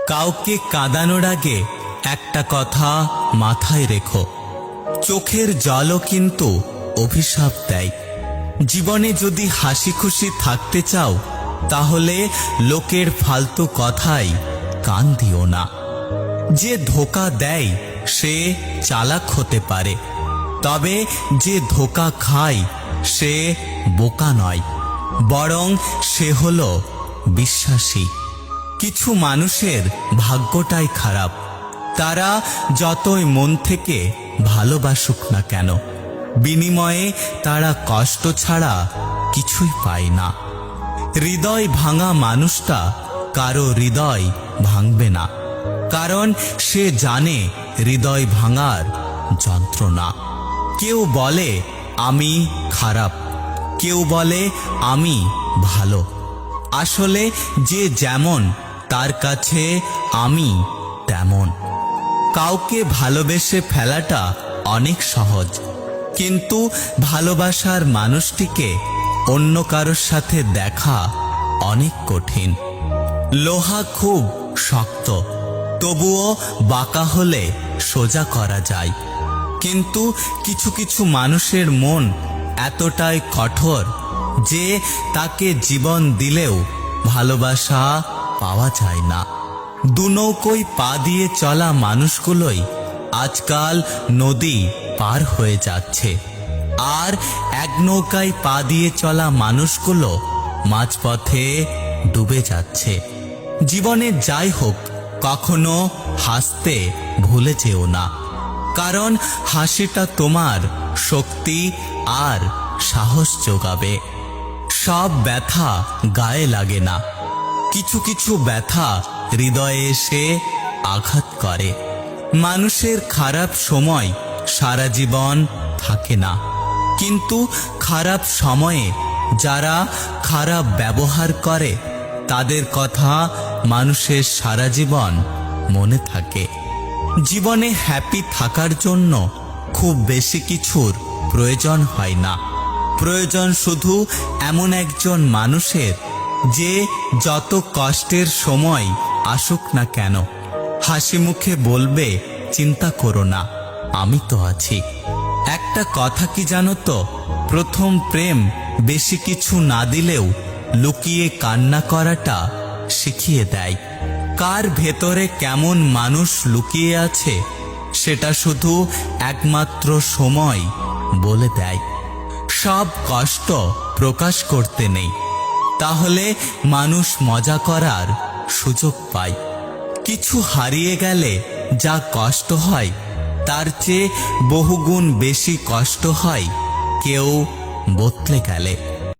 কাউকে কাঁদানোর আগে একটা কথা মাথায় রেখো, চোখের জলও কিন্তু অভিশাপ দেয়। জীবনে যদি হাসি খুশি থাকতে চাও, তাহলে লোকের ফালতু কথায় কান দিও না। যে ধোঁকা দেয় সে চালাক হতে পারে, তবে যে ধোঁকা খায় সে বোকা নয়, বরং সে হলো বিশ্বাসী। কিছু মানুষের ভাগ্যটাই খারাপ, তারা যতই মন থেকে ভালোবাসুক না কেন, বিনিময়ে তারা কষ্ট ছাড়া কিছুই পায় না। হৃদয় ভাঙা মানুষটা কারো হৃদয় ভাঙবে না, কারণ সে জানে হৃদয় ভাঙার যন্ত্রণা। কেউ বলে আমি খারাপ, কেউ বলে আমি ভালো। আসলে যে যেমন তার কাছে আমি তেমন। কাউকে ভালোবেসে ফেলাটা অনেক সহজ, কিন্তু ভালোবাসার মানুষটিকে অন্য কারোর সাথে দেখা অনেক কঠিন। লোহা খুব শক্ত, তবুও বাঁকা হলে সোজা করা যায়, কিন্তু কিছু কিছু মানুষের মন এতটাই কঠোর যে তাকে জীবন দিলেও ভালোবাসা পাওয়া যায় না। দুনৌকোয় পা দিয়ে চলা মানুষগুলোই আজকাল নদী পার হয়ে যাচ্ছে, আর এক নৌকায় পা দিয়ে চলা মানুষগুলো মাঝপথে ডুবে যাচ্ছে। জীবনে যাই হোক, কখনো হাসতে ভুলে যেও না, কারণ হাসিটা তোমার শক্তি আর সাহস যোগাবে। সব ব্যথা গায়ে লাগে না, কিছু কিছু ব্যথা হৃদয়ে এসে আঘাত করে। মানুষের খারাপ সময় সারা জীবন থাকে না, কিন্তু খারাপ সময়ে যারা খারাপ ব্যবহার করে তাদের কথা মানুষের সারা জীবন মনে থাকে। জীবনে হ্যাপি থাকার জন্য খুব বেশি কিছুর প্রয়োজন হয় না, প্রয়োজন শুধু এমন একজন মানুষের যে যত কষ্টের সময় আসুক না কেন হাসি মুখে বলবে চিন্তা করো না, আমি তো আছি। একটা কথা কি জানো তো, প্রথম প্রেম বেশি কিছু না দিলেও লুকিয়ে কান্না করাটা শিখিয়ে দেয়। কার ভেতরে কেমন মানুষ লুকিয়ে আছে সেটা শুধু একমাত্র সময় বলে দেয়। সব কষ্ট প্রকাশ করতে নেই, তাহলে মানুষ মজা করার সুযোগ পায়। কিছু হারিয়ে গেলে যা কষ্ট হয় তার চেয়ে বহুগুণ বেশি কষ্ট হয় কেউ বদলে গেলে।